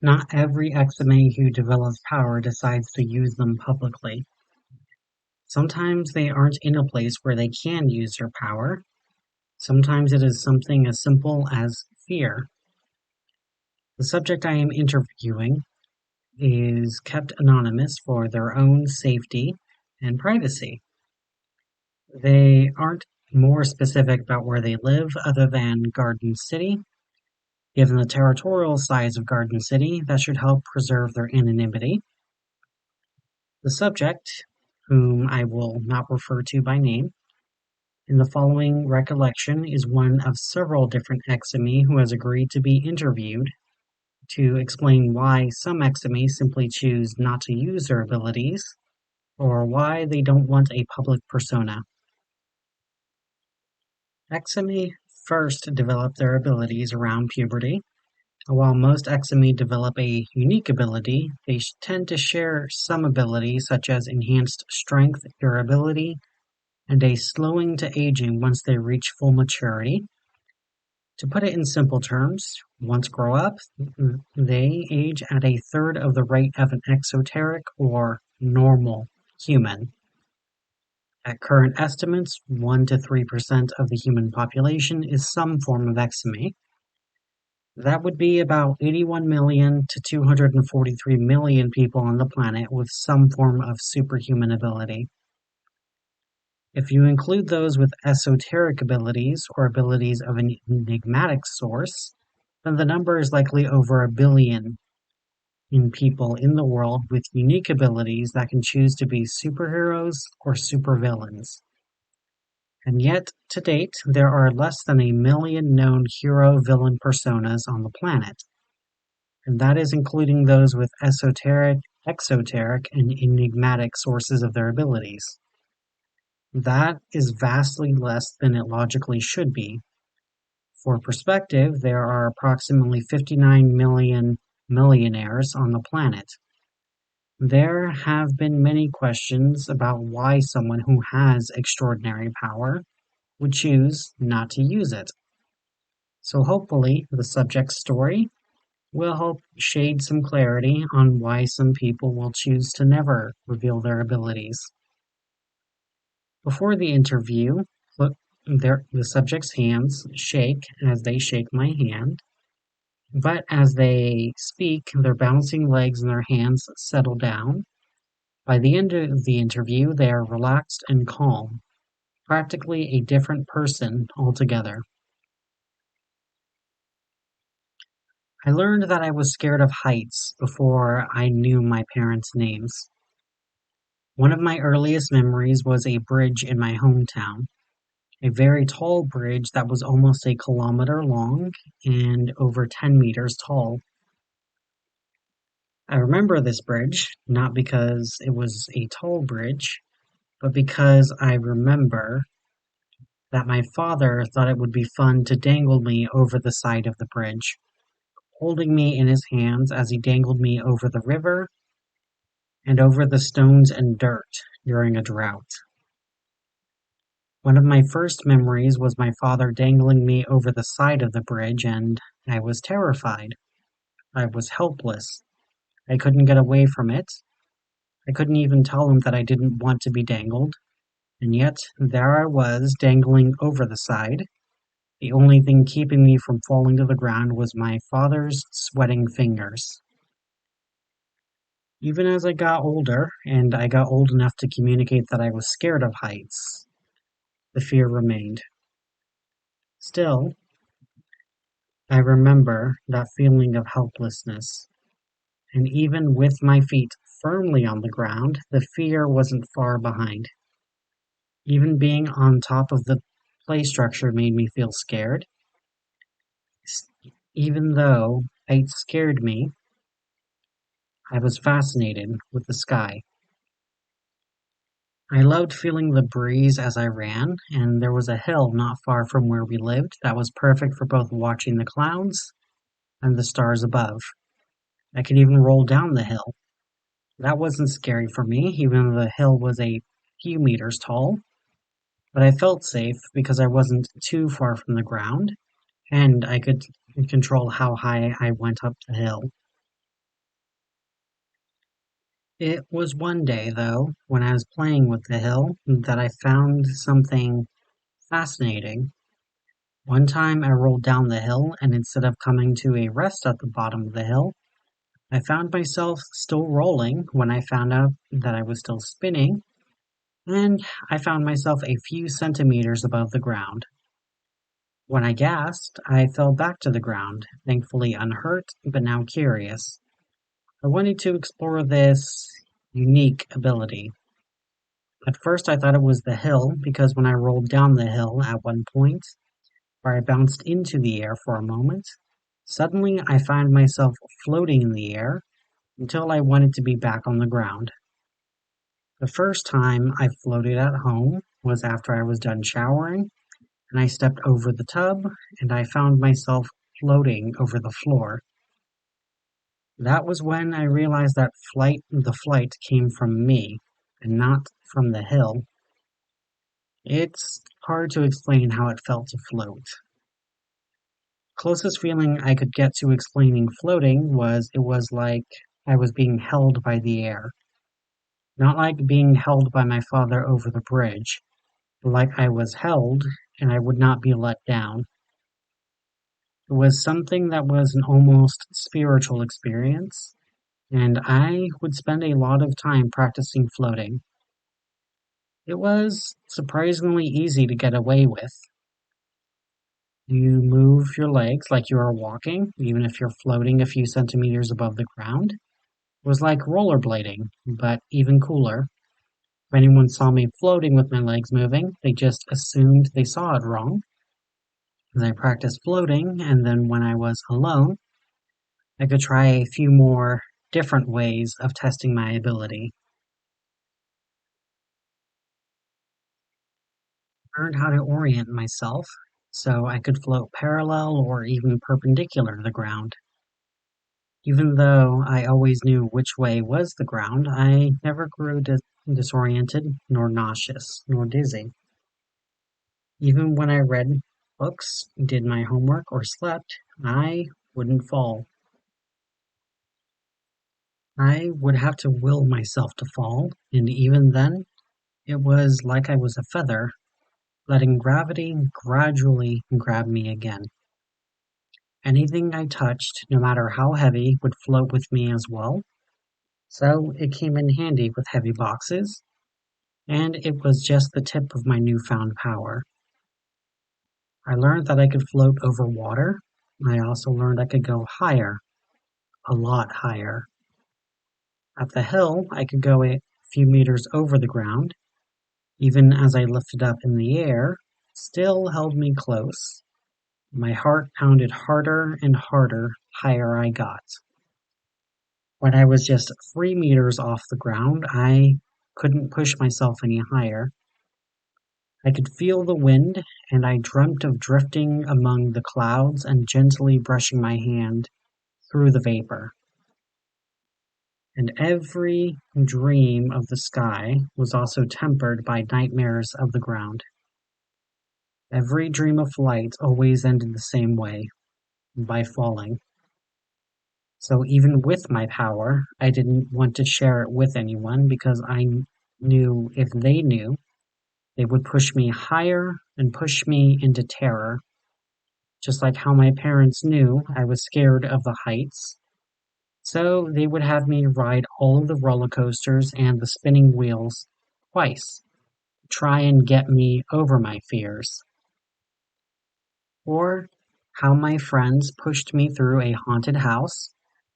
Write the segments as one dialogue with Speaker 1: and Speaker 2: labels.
Speaker 1: Not every XMA who develops power decides to use them publicly. Sometimes they aren't in a place where they can use their power. Sometimes it is something as simple as fear. The subject I am interviewing is kept anonymous for their own safety and privacy. They aren't more specific about where they live other than Garden City. Given the territorial size of Garden City, that should help preserve their anonymity. The subject, whom I will not refer to by name, in the following recollection is one of several different XME who has agreed to be interviewed to explain why some XME simply choose not to use their abilities, or why they don't want a public persona. XME first develop their abilities around puberty. While most XME develop a unique ability, they tend to share some abilities such as enhanced strength, durability, and a slowing to aging once they reach full maturity. To put it in simple terms, once grow up, they age at a third of the rate of an exoteric or normal human. At current estimates, 1 to 3% of the human population is some form of XMA. That would be about 81 million to 243 million people on the planet with some form of superhuman ability. If you include those with esoteric abilities or abilities of an enigmatic source, then the number is likely over a billion in people in the world with unique abilities that can choose to be superheroes or supervillains. And yet, to date, there are less than a million known hero-villain personas on the planet, and that is including those with esoteric, exoteric, and enigmatic sources of their abilities. That is vastly less than it logically should be. For perspective, there are approximately 59 million millionaires on the planet. There have been many questions about why someone who has extraordinary power would choose not to use it. So hopefully, the subject's story will help shade some clarity on why some people will choose to never reveal their abilities. Before the interview, the subject's hands shake as they shake my hand, but as they speak, their bouncing legs and their hands settle down. By the end of the interview, they are relaxed and calm, practically a different person altogether. I learned that I was scared of heights before I knew my parents' names. One of my earliest memories was a bridge in my hometown, a very tall bridge that was almost a kilometer long and over 10 meters tall. I remember this bridge, not because it was a tall bridge, but because I remember that my father thought it would be fun to dangle me over the side of the bridge, holding me in his hands as he dangled me over the river and over the stones and dirt during a drought. One of my first memories was my father dangling me over the side of the bridge, and I was terrified. I was helpless. I couldn't get away from it. I couldn't even tell him that I didn't want to be dangled. And yet, there I was, dangling over the side. The only thing keeping me from falling to the ground was my father's sweating fingers. Even as I got older, and I got old enough to communicate that I was scared of heights, the fear remained. Still, I remember that feeling of helplessness, and even with my feet firmly on the ground, the fear wasn't far behind. Even being on top of the play structure made me feel scared. Even though heights scared me, I was fascinated with the sky. I loved feeling the breeze as I ran, and there was a hill not far from where we lived that was perfect for both watching the clouds and the stars above. I could even roll down the hill. That wasn't scary for me, even though the hill was a few meters tall, but I felt safe because I wasn't too far from the ground, and I could control how high I went up the hill. It was one day, though, when I was playing with the hill, that I found something fascinating. One time I rolled down the hill, and instead of coming to a rest at the bottom of the hill, I found myself still rolling when I found out that I was still spinning, and I found myself a few centimeters above the ground. When I gasped, I fell back to the ground, thankfully unhurt, but now curious. I wanted to explore this unique ability. At first I thought it was the hill, because when I rolled down the hill at one point, where I bounced into the air for a moment, suddenly I found myself floating in the air until I wanted to be back on the ground. The first time I floated at home was after I was done showering, and I stepped over the tub, and I found myself floating over the floor. That was when I realized that the flight came from me, and not from the hill. It's hard to explain how it felt to float. Closest feeling I could get to explaining floating was it was like I was being held by the air. Not like being held by my father over the bridge, but like I was held and I would not be let down. It was something that was an almost spiritual experience, and I would spend a lot of time practicing floating. It was surprisingly easy to get away with. You move your legs like you are walking, even if you're floating a few centimeters above the ground. It was like rollerblading, but even cooler. If anyone saw me floating with my legs moving, they just assumed they saw it wrong. As I practiced floating, and then when I was alone, I could try a few more different ways of testing my ability. I learned how to orient myself so I could float parallel or even perpendicular to the ground. Even though I always knew which way was the ground, I never grew disoriented, nor nauseous, nor dizzy. Even when I read books, did my homework, or slept, I wouldn't fall. I would have to will myself to fall, and even then, it was like I was a feather, letting gravity gradually grab me again. Anything I touched, no matter how heavy, would float with me as well, so it came in handy with heavy boxes, and it was just the tip of my newfound power. I learned that I could float over water. I also learned I could go higher, a lot higher. At the hill, I could go a few meters over the ground. Even as I lifted up in the air, still held me close. My heart pounded harder and harder higher I got. When I was just 3 meters off the ground, I couldn't push myself any higher. I could feel the wind, and I dreamt of drifting among the clouds and gently brushing my hand through the vapor. And every dream of the sky was also tempered by nightmares of the ground. Every dream of flight always ended the same way, by falling. So even with my power, I didn't want to share it with anyone because I knew if they knew, they would push me higher and push me into terror. Just like how my parents knew I was scared of the heights, so they would have me ride all of the roller coasters and the spinning wheels twice, try and get me over my fears. Or how my friends pushed me through a haunted house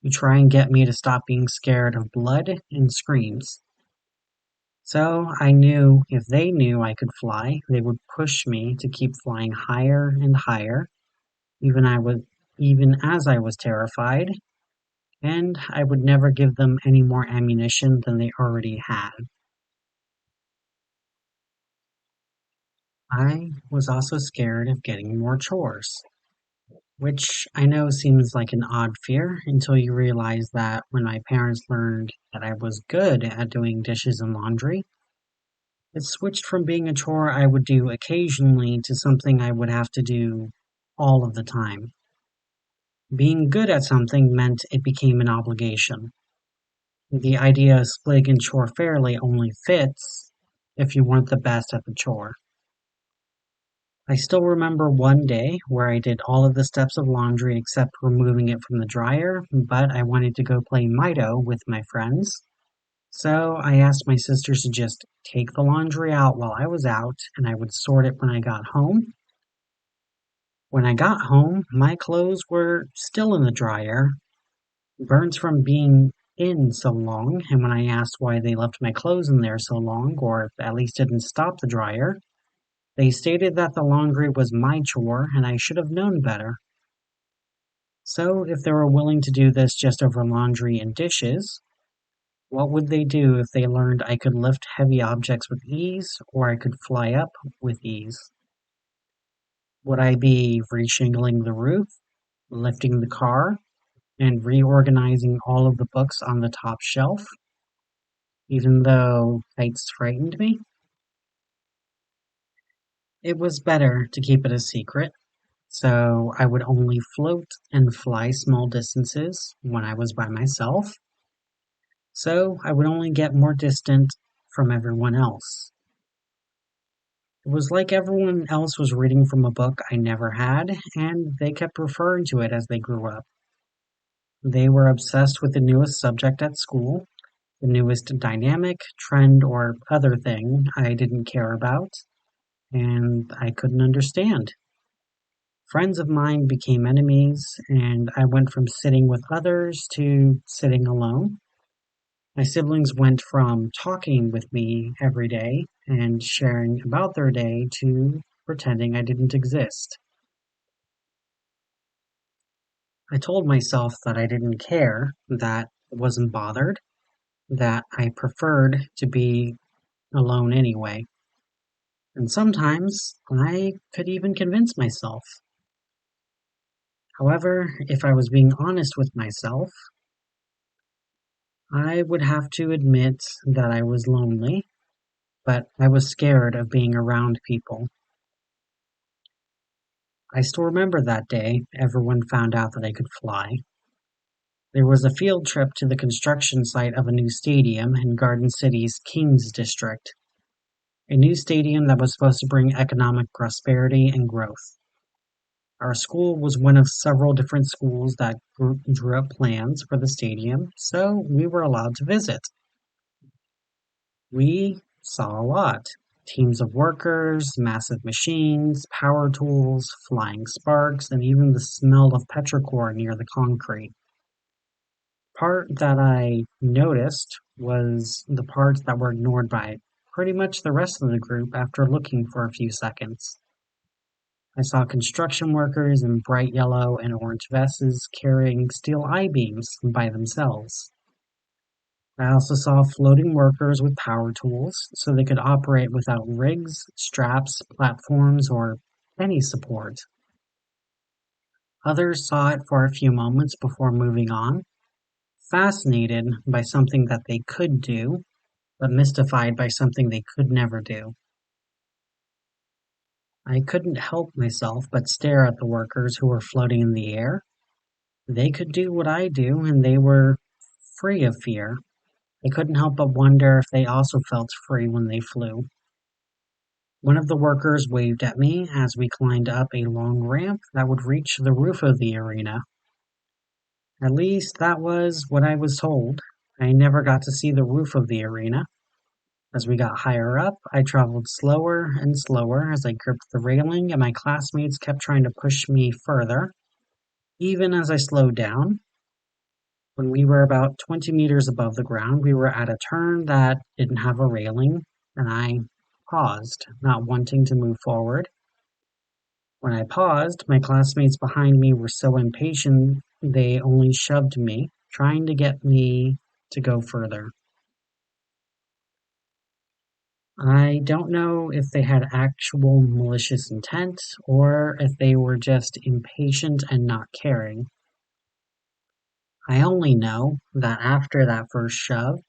Speaker 1: to try and get me to stop being scared of blood and screams. So I knew if they knew I could fly, they would push me to keep flying higher and higher, even I was even as I was terrified, and I would never give them any more ammunition than they already had. I was also scared of getting more chores, which I know seems like an odd fear until you realize that when my parents learned that I was good at doing dishes and laundry, it switched from being a chore I would do occasionally to something I would have to do all of the time. Being good at something meant it became an obligation. The idea of splitting a chore fairly only fits if you weren't the best at the chore. I still remember one day where I did all of the steps of laundry except removing it from the dryer, but I wanted to go play Mido with my friends. So I asked my sisters to just take the laundry out while I was out, and I would sort it when I got home. When I got home, my clothes were still in the dryer, burns from being in so long, and when I asked why they left my clothes in there so long, or at least didn't stop the dryer, they stated that the laundry was my chore and I should have known better. So, if they were willing to do this just over laundry and dishes, what would they do if they learned I could lift heavy objects with ease or I could fly up with ease? Would I be reshingling the roof, lifting the car, and reorganizing all of the books on the top shelf, even though heights frightened me? It was better to keep it a secret, so I would only float and fly small distances when I was by myself, so I would only get more distant from everyone else. It was like everyone else was reading from a book I never had, and they kept referring to it as they grew up. They were obsessed with the newest subject at school, the newest dynamic, trend, or other thing I didn't care about, and I couldn't understand. Friends of mine became enemies, and I went from sitting with others to sitting alone. My siblings went from talking with me every day and sharing about their day to pretending I didn't exist. I told myself that I didn't care, that I wasn't bothered, that I preferred to be alone anyway. And sometimes I could even convince myself. However, if I was being honest with myself, I would have to admit that I was lonely, but I was scared of being around people. I still remember that day everyone found out that I could fly. There was a field trip to the construction site of a new stadium in Garden City's Kings District, a new stadium that was supposed to bring economic prosperity and growth. Our school was one of several different schools that drew up plans for the stadium, so we were allowed to visit. We saw a lot. Teams of workers, massive machines, power tools, flying sparks, and even the smell of petrichor near the concrete. Part that I noticed was the parts that were ignored by pretty much the rest of the group after looking for a few seconds. I saw construction workers in bright yellow and orange vests carrying steel I-beams by themselves. I also saw floating workers with power tools so they could operate without rigs, straps, platforms, or any support. Others saw it for a few moments before moving on, fascinated by something that they could do, but mystified by something they could never do. I couldn't help myself but stare at the workers who were floating in the air. They could do what I do, and they were free of fear. I couldn't help but wonder if they also felt free when they flew. One of the workers waved at me as we climbed up a long ramp that would reach the roof of the arena. At least that was what I was told. I never got to see the roof of the arena. As we got higher up, I traveled slower and slower as I gripped the railing, and my classmates kept trying to push me further. Even as I slowed down, when we were about 20 meters above the ground, we were at a turn that didn't have a railing, and I paused, not wanting to move forward. When I paused, my classmates behind me were so impatient they only shoved me, trying to get me to go further. I don't know if they had actual malicious intent or if they were just impatient and not caring. I only know that after that first shove,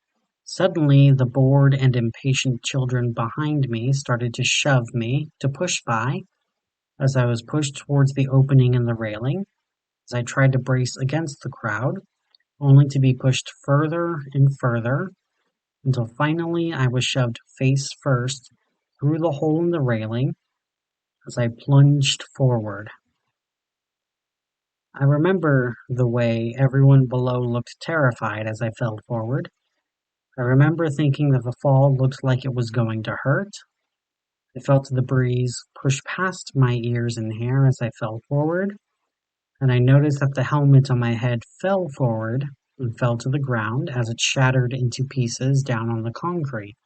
Speaker 1: suddenly the bored and impatient children behind me started to shove me to push by as I was pushed towards the opening in the railing. As I tried to brace against the crowd, only to be pushed further and further until finally I was shoved face first through the hole in the railing as I plunged forward. I remember the way everyone below looked terrified as I fell forward. I remember thinking that the fall looked like it was going to hurt. I felt the breeze push past my ears and hair as I fell forward, and I noticed that the helmet on my head fell forward and fell to the ground as it shattered into pieces down on the concrete.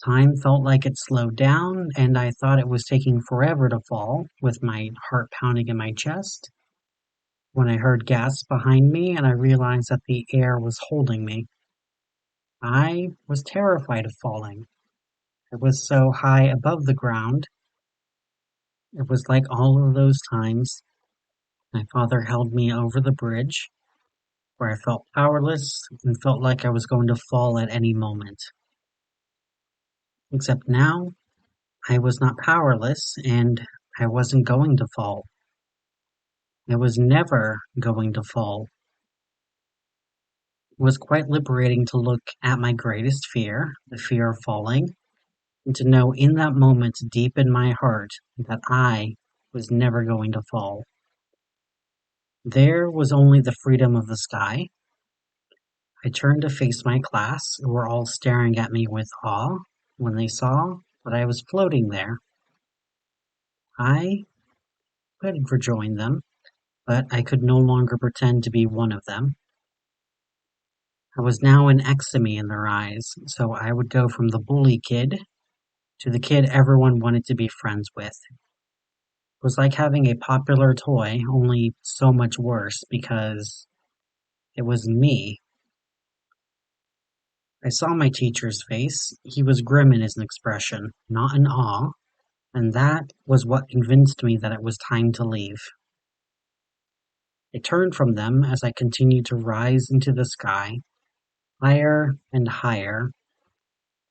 Speaker 1: Time felt like it slowed down, and I thought it was taking forever to fall, with my heart pounding in my chest, when I heard gasps behind me and I realized that the air was holding me. I was terrified of falling. It was so high above the ground. It was like all of those times my father held me over the bridge, where I felt powerless and felt like I was going to fall at any moment. Except now, I was not powerless and I wasn't going to fall. I was never going to fall. It was quite liberating to look at my greatest fear, the fear of falling, and to know in that moment deep in my heart that I was never going to fall. There was only the freedom of the sky. I turned to face my class, who were all staring at me with awe when they saw that I was floating there. I could rejoin them, but I could no longer pretend to be one of them. I was now an exemy in their eyes, so I would go from the bully kid to the kid everyone wanted to be friends with. It was like having a popular toy, only so much worse because it was me. I saw my teacher's face. He was grim in his expression, not in awe, and that was what convinced me that it was time to leave. I turned from them as I continued to rise into the sky, higher and higher,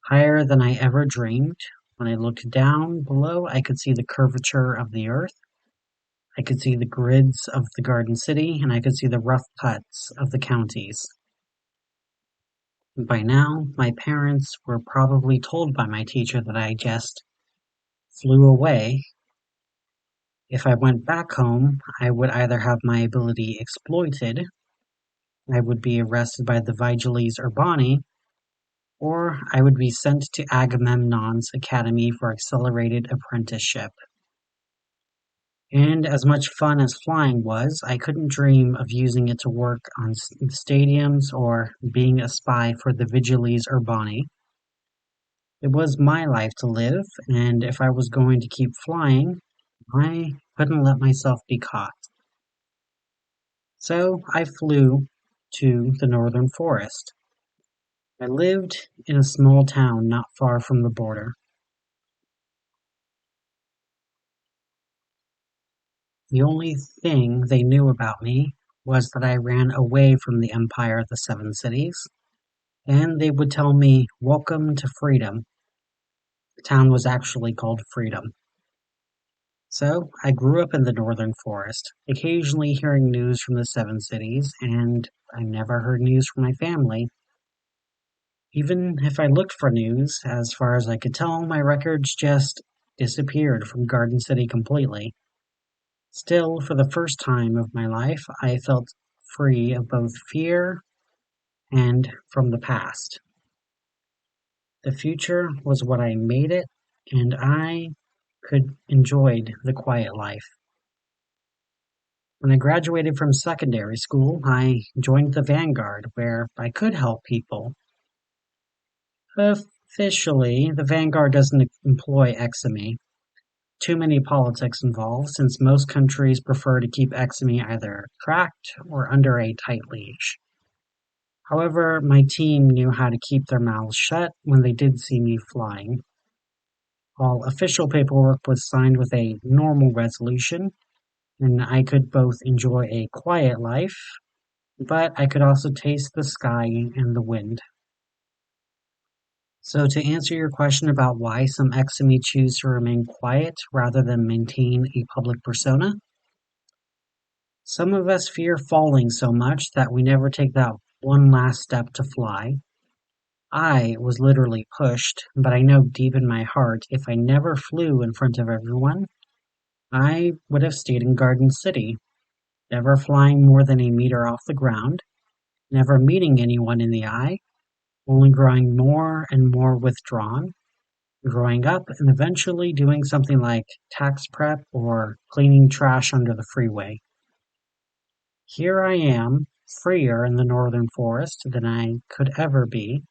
Speaker 1: higher than I ever dreamed. When I looked down below, I could see the curvature of the earth. I could see the grids of the Garden City, and I could see the rough cuts of the counties. By now, my parents were probably told by my teacher that I just flew away. If I went back home, I would either have my ability exploited, I would be arrested by the Vigiles Urbani, or I would be sent to Agamemnon's Academy for accelerated apprenticeship. And as much fun as flying was, I couldn't dream of using it to work on stadiums or being a spy for the Vigiles Urbani. It was my life to live, and if I was going to keep flying, I couldn't let myself be caught. So I flew to the northern forest. I lived in a small town not far from the border. The only thing they knew about me was that I ran away from the Empire of the Seven Cities, and they would tell me, "Welcome to freedom." The town was actually called Freedom. So I grew up in the northern forest, occasionally hearing news from the Seven Cities, and I never heard news from my family. Even if I looked for news, as far as I could tell, my records just disappeared from Garden City completely. Still, for the first time of my life, I felt free of both fear and from the past. The future was what I made it, and I could enjoy the quiet life. When I graduated from secondary school, I joined the Vanguard, where I could help people. Officially, the Vanguard doesn't employ exemy. Too many politics involved, since most countries prefer to keep exemy either cracked or under a tight leash. However, my team knew how to keep their mouths shut when they did see me flying. All official paperwork was signed with a normal resolution, and I could both enjoy a quiet life, but I could also taste the sky and the wind. So to answer your question about why some exemi choose to remain quiet rather than maintain a public persona, Some of us fear falling so much that we never take that one last step to fly. I was literally pushed, but I know deep in my heart if I never flew in front of everyone, I would have stayed in Garden City, never flying more than a meter off the ground, never meeting anyone in the eye, only growing more and more withdrawn, growing up and eventually doing something like tax prep or cleaning trash under the freeway. Here I am, freer in the northern forest than I could ever be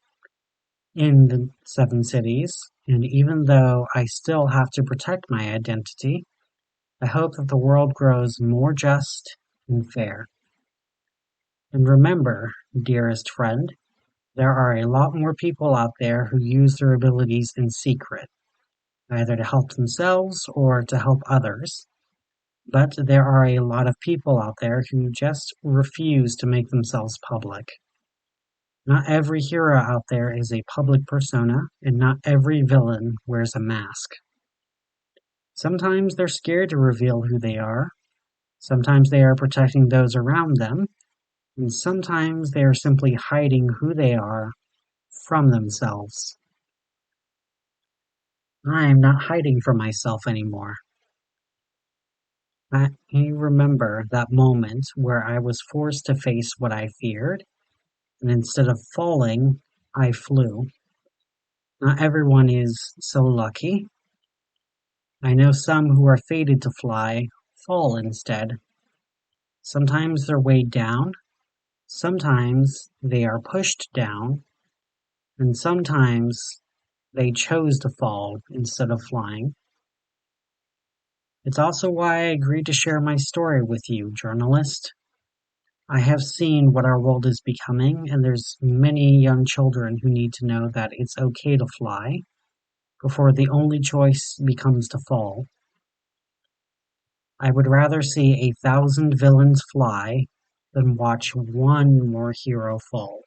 Speaker 1: in the seven cities, and even though I still have to protect my identity, I hope that the world grows more just and fair. And remember, dearest friend, there are a lot more people out there who use their abilities in secret, either to help themselves or to help others. But there are a lot of people out there who just refuse to make themselves public. Not every hero out there is a public persona, and not every villain wears a mask. Sometimes they're scared to reveal who they are, sometimes they are protecting those around them, and sometimes they are simply hiding who they are from themselves. I am not hiding from myself anymore. I remember that moment where I was forced to face what I feared, and instead of falling, I flew. Not everyone is so lucky. I know some who are fated to fly fall instead. Sometimes they're weighed down, sometimes they are pushed down, and sometimes they chose to fall instead of flying. It's also why I agreed to share my story with you, journalist. I have seen what our world is becoming, and there's many young children who need to know that it's okay to fly before the only choice becomes to fall. I would rather see 1,000 villains fly than watch one more hero fall.